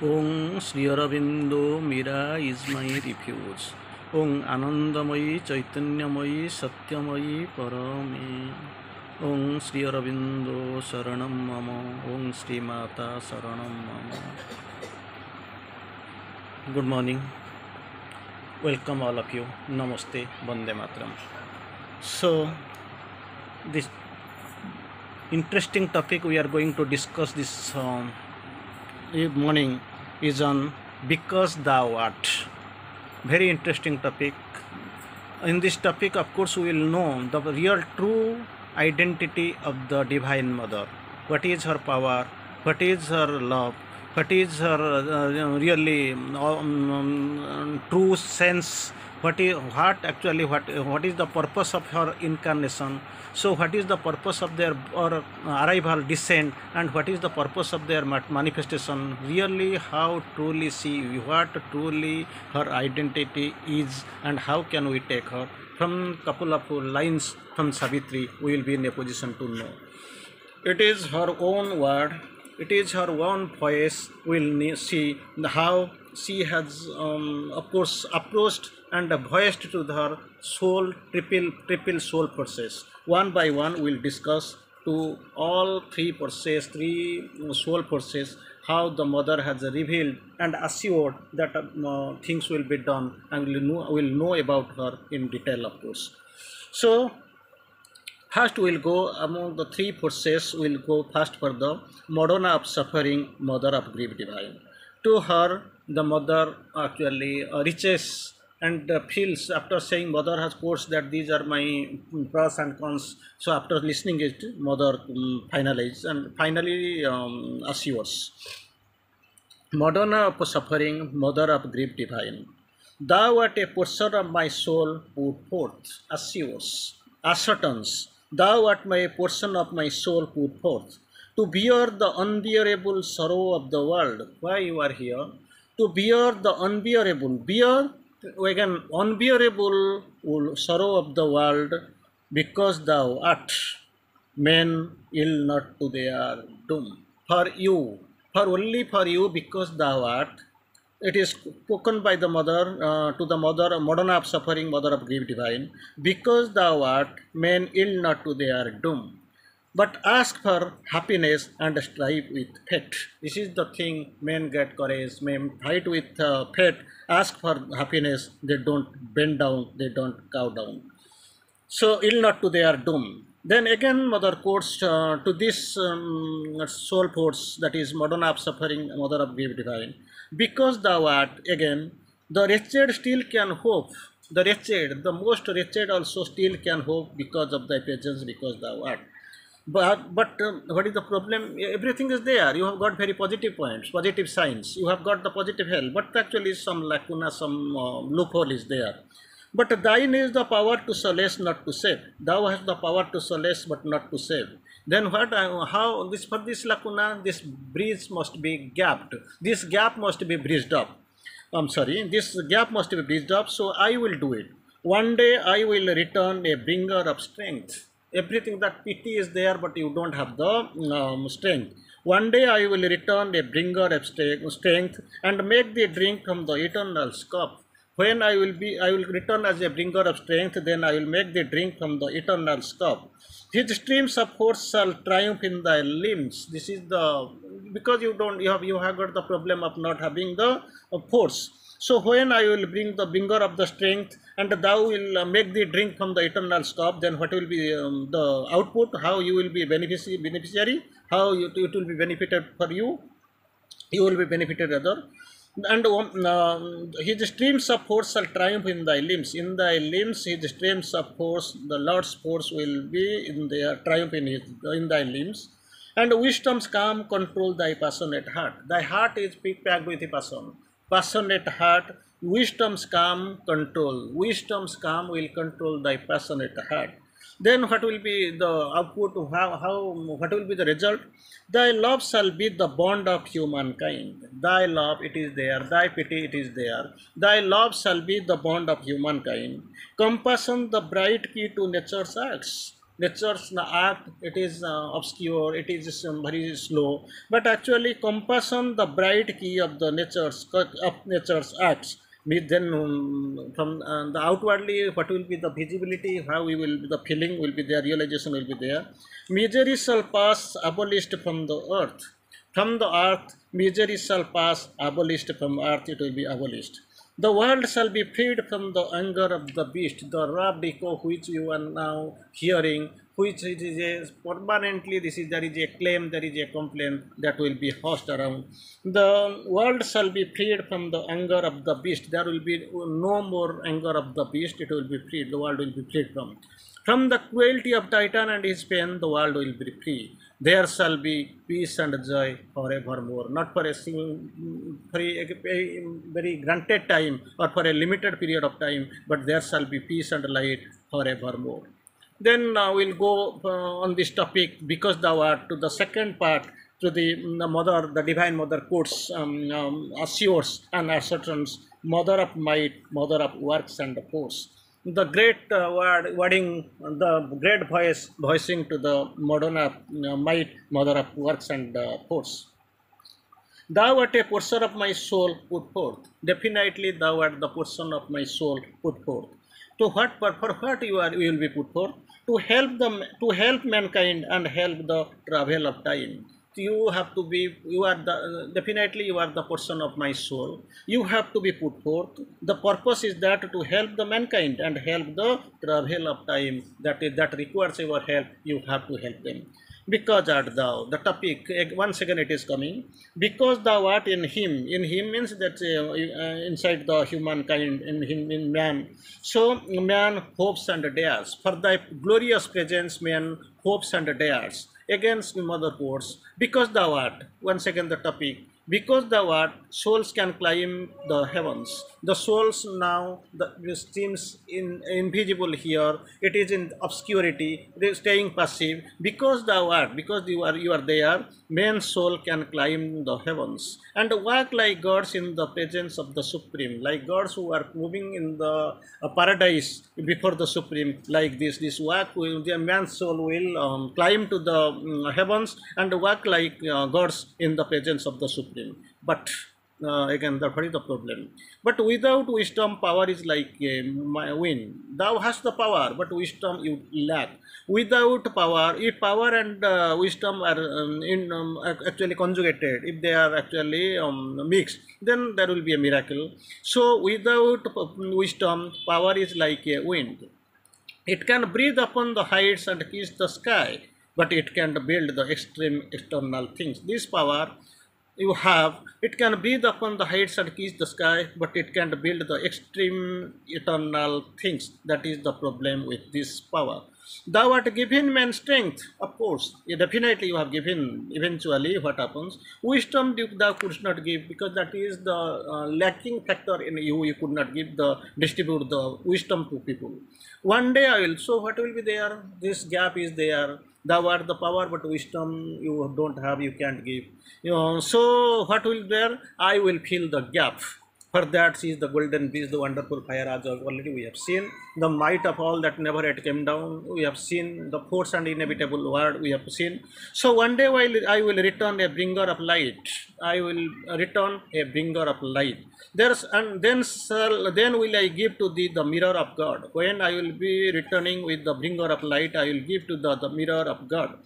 Om Sri Aurobindo Mira is my refuge. Om Anandamayi Chaitanyamayi Satyamayi Parame. Om Sri Aurobindo Saranam Mama. Om Sri Mata Saranam Mama. Good morning. Welcome all of you. Namaste. Vande Matram. So, this interesting topic we are going to discuss this morning is on because thou art. Very interesting topic. In this topic, of course, we will know the real true identity of the Divine Mother. What is her power? What is her love? What is her really true sense? What is the purpose of her incarnation? So what is the purpose of their arrival, descent, and what is the purpose of their manifestation? Really, how truly what truly her identity is, and how can we take her? From couple of lines from Savitri, we will be in a position to know. It is her own word. It is her own voice. We'll see how she has, of course, approached and voiced to her soul, triple soul process. One by one, we'll discuss to all three soul process, how the mother has revealed and assured that things will be done, and we'll know about her in detail, of course. So, first, we'll go among the three forces. We'll go first for the Madonna of Suffering, Mother of Grief Divine. To her, the mother actually reaches and feels, after saying mother has quotes that these are my pros and cons. So after listening it, mother finalizes and finally assures. Madonna of Suffering, Mother of Grief Divine. Thou art a portion of my soul, put forth, assures, ascertains. Thou art my portion of my soul put forth, to bear the unbearable sorrow of the world. Why you are here? To bear the unbearable, unbearable sorrow of the world, because thou art, men ill not to their doom. For you, only for you, because thou art. It is spoken by the mother to the mother, Madonna of Suffering, Mother of Grief Divine, because thou art, men ill not to their doom, but ask for happiness and strive with fate. This is the thing, men get courage, men fight with fate, ask for happiness, they don't bend down, they don't cow down. So ill not to their doom. Then again, mother quotes to this soul force, that is Madonna of Suffering, Mother of Grief Divine. Because thou art, again, the wretched still can hope. The wretched, the most wretched also still can hope because of thy presence, because thou art. But what is the problem? Everything is there. You have got very positive points, positive signs. You have got the positive help, but actually some lacuna, some loophole is there. But thine is the power to solace, not to save. Thou hast the power to solace, but not to save. Then how this, for this lacuna, this bridge must be gapped. This gap must be bridged up. This gap must be bridged up. So I will do it. One day I will return a bringer of strength. Everything that pity is there, but you don't have the strength. One day I will return a bringer of strength and make thee drink from the eternal cup. When I will return as a bringer of strength, then I will make thee drink from the eternal cup. His streams of force shall triumph in thy limbs. This is the, because you have got the problem of not having the force. So when I will bring the bringer of the strength, and thou will make thee drink from the eternal cup, then what will be the output? How you will be beneficiary? How it will be benefited for you? You will be benefited other. And his streams of force shall triumph in thy limbs. In thy limbs, his streams of force, the Lord's force will be in their triumph in thy limbs. And wisdom's calm control thy passionate heart. Thy heart is packed with passion. Passionate heart, wisdom's calm control. Wisdom's calm will control thy passionate heart. Then what will be the output? What will be the result? Thy love shall be the bond of humankind. Thy love, it is there. Thy pity, it is there. Thy love shall be the bond of humankind. Compassion, the bright key to nature's acts. nature's act, it is obscure, it is very slow, but actually compassion, the bright key of the nature's acts. Then from the outwardly, what will be the visibility, how we will, the feeling will be there, realization will be there. Misery shall pass, abolished from the earth. From the earth, misery shall pass, abolished from earth, it will be abolished. The world shall be freed from the anger of the beast, the rough echo which you are now hearing, which it is a permanently, this is, there is a claim, there is a complaint that will be housed around. The world shall be freed from the anger of the beast. There will be no more anger of the beast, it will be freed, the world will be freed from. From the cruelty of Titan and his pain, the world will be free. There shall be peace and joy forevermore. Not for a very granted time or for a limited period of time, but there shall be peace and light forevermore. Then we'll go on this topic, because thou art, to the second part, to the mother, the divine mother quotes, assures and ascertains, mother of might, mother of works and force. The great wording, the great voice voicing to the modern of might, mother of works and force. Thou art a portion of my soul, put forth. Definitely, thou art the portion of my soul, put forth. To what, for what you are, you will be put forth? To help them, to help mankind and help the travel of time. You have to be, you are the, definitely you are the portion of my soul. You have to be put forth. The purpose is that to help the mankind and help the travel of time. That requires your help. You have to help them. Because art thou, the topic, once again it is coming, because thou art in him means that inside the humankind, in him, in man. So man hopes and dares, for thy glorious presence man hopes and dares, against mother quotes, because thou art, once again the topic, because thou art, souls can climb the heavens. The souls now, the seems invisible here. It is in obscurity, staying passive. Because thou art, because you are there. Man's soul can climb the heavens and walk like gods in the presence of the Supreme, like gods who are moving in the paradise before the Supreme. Like this walk, the man's soul will climb to the heavens and walk like gods in the presence of the Supreme. But again, what is the problem? But without wisdom, power is like a wind. Thou hast the power, but wisdom you lack. Without power, if power and wisdom are actually conjugated, if they are actually mixed, then there will be a miracle. So without wisdom, power is like a wind. It can breathe upon the heights and kiss the sky, but it can build the extreme external things. This power you have, it can breathe upon the heights and kiss the sky, but it can't build the extreme eternal things. That is the problem with this power. Thou art given man strength, of course. Definitely you have given. Eventually, what happens? Wisdom thou couldst not give, because that is the lacking factor in you. You could not give the distribute the wisdom to people. One day I will. So what will be there? This gap is there. Thou art the power, but wisdom you don't have, you can't give. So what will there? I will fill the gap. For that is the golden beast, the wonderful fire, as already we have seen. The might of all that never yet came down, we have seen. The force and inevitable word, we have seen. So one day while I will return a bringer of light. I will return a bringer of light. Then will I give to thee the mirror of God. When I will be returning with the bringer of light, I will give to the mirror of God.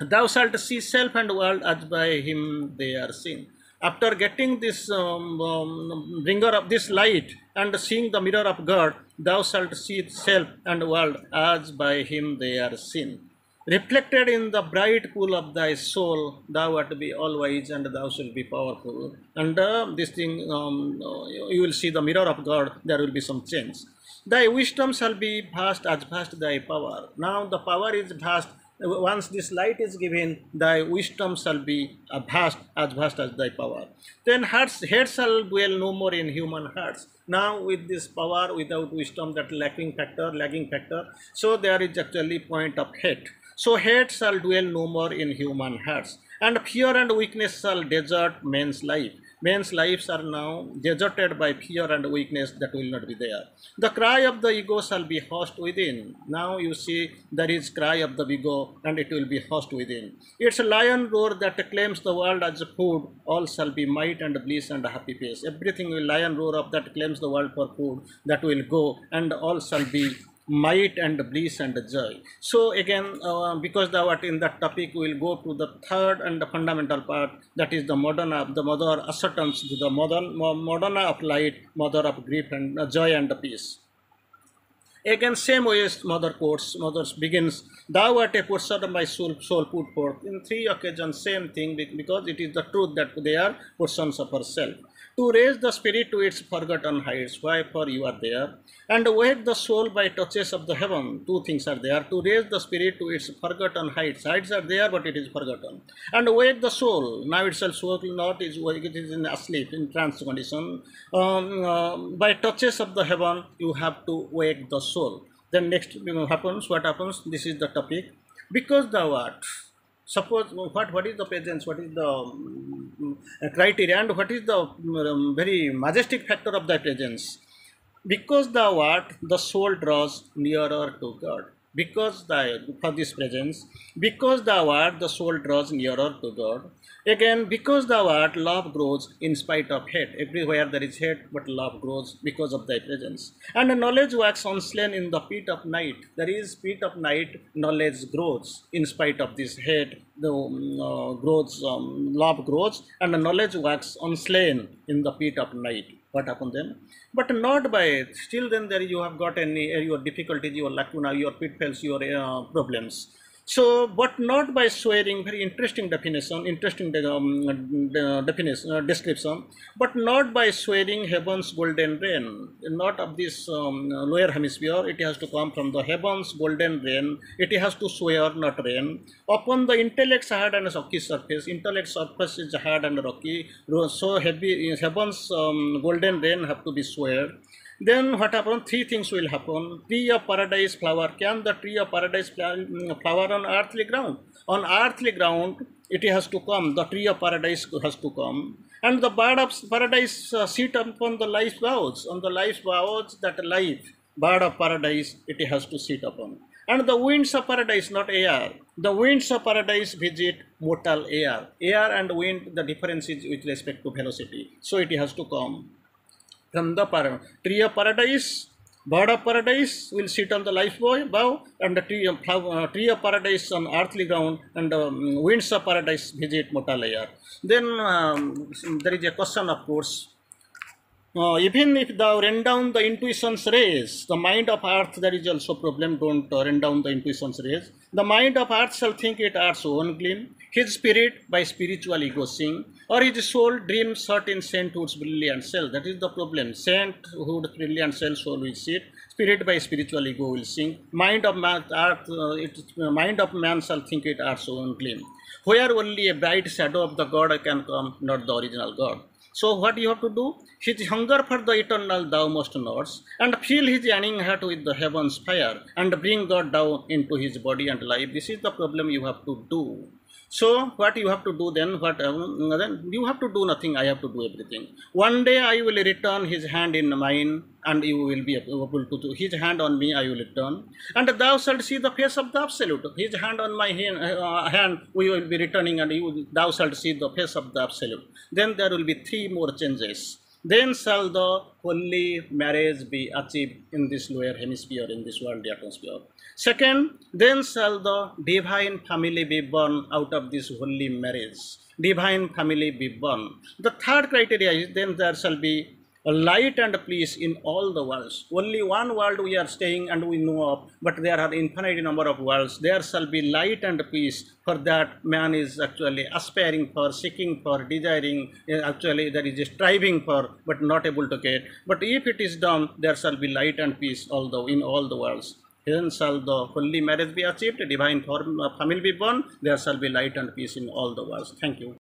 Thou shalt see self and world as by him they are seen. After getting this bringer of this light and seeing the mirror of God, thou shalt see self and world as by him they are seen. Reflected in the bright pool of thy soul, thou art be all wise and thou shalt be powerful. And this thing, you will see the mirror of God, there will be some change. Thy wisdom shall be vast as vast thy power. Now the power is vast. Once this light is given, thy wisdom shall be vast as thy power. Then heads shall dwell no more in human hearts. Now with this power, without wisdom, that lagging factor, so there is actually point of hate. So hate shall dwell no more in human hearts, and fear and weakness shall desert men's life. Men's lives are now deserted by fear and weakness that will not be there. The cry of the ego shall be hushed within. Now you see there is cry of the ego and it will be hushed within. It's a lion roar that claims the world as food. All shall be might and bliss and happy peace. Everything will lion roar of that claims the world for food that will go, and all shall be might and bliss and joy. So again, because the what in that topic we will go to the third and the fundamental part, that is the Madonna, the mother assertions to the Madonna of light, mother of grief and joy and peace. Again, same way as mother quotes, mothers begins, thou art a portion of my soul put forth. In three occasions, same thing, because it is the truth that they are portions of herself. To raise the spirit to its forgotten heights, why? For you are there. And wake the soul by touches of the heaven. Two things are there. To raise the spirit to its forgotten heights. Heights are there, but it is forgotten. And wake the soul. Now itself soul not is it is in asleep, in trance condition. By touches of the heaven, you have to wake the soul. Then next happens, what happens? This is the topic. Because thou art. Suppose what is the presence, what is the criteria, and what is the very majestic factor of thy presence? Because thou art, the soul draws nearer to God. Because for this presence, because thou art, the soul draws nearer to God. Again, because thou art, love grows in spite of hate. Everywhere there is hate, but love grows because of thy presence. And knowledge wax unslain in the pit of night. There is pit of night, knowledge grows in spite of this hate. The love grows, and the knowledge wax unslain in the pit of night. What happened then? But not by it. Still then there you have got any your difficulties, your lacuna, your pitfalls, your problems. So, but not by swearing, very interesting definition, description, but not by swearing heaven's golden rain, not of this lower hemisphere, it has to come from the heaven's golden rain, it has to swear, not rain, upon the intellect's hard and rocky surface. Intellect's surface is hard and rocky, so heavy, heaven's golden rain have to be swear. Then what happens? Three things will happen. Tree of paradise flower. Can the tree of paradise flower on earthly ground? On earthly ground, it has to come. The tree of paradise has to come. And the bird of paradise sit upon the life's boughs. On the life's boughs, that life, bird of paradise, it has to sit upon. And the winds of paradise, not air. The winds of paradise visit mortal air. Air and wind, the difference is with respect to velocity. So it has to come. From the tree of paradise, bird of paradise will sit on the life bough, and the tree of paradise on earthly ground, and winds of paradise visit mortal air. Then there is a question, of course. Even if thou rain down the intuition's rays, the mind of earth, there is also problem, don't rain down the intuition's rays. The mind of earth shall think it art's own gleam, his spirit by spiritual ego sing, or his soul dreams certain sainthood's brilliant cell. That is the problem. Sainthood, brilliant cell, soul will sit, spirit by spiritual ego will sing. Mind of man, mind of man shall think it art's own gleam. Where only a bright shadow of the God can come, not the original God. So what you have to do? His hunger for the eternal thou must nurse, and fill his yearning heart with the heaven's fire, and bring God down into his body and life. This is the problem you have to do. So what you have to do then? Then you have to do nothing. I have to do everything. One day I will return his hand in mine, and you will be able to do his hand on me. I will return, and thou shalt see the face of the absolute. His hand on my hand, we will be returning, and thou shalt see the face of the absolute. Then there will be three more changes. Then shall the holy marriage be achieved in this lower hemisphere, in this worldly atmosphere. Second, then shall the divine family be born out of this holy marriage. Divine family be born. The third criteria is then there shall be a light and peace in all the worlds. Only one world we are staying and we know of, but there are infinite number of worlds. There shall be light and peace. For that, man is actually aspiring for, seeking for, desiring. Actually, there is a striving for, but not able to get. But if it is done, there shall be light and peace in all the worlds. Then shall the holy marriage be achieved, divine family be born, there shall be light and peace in all the worlds. Thank you.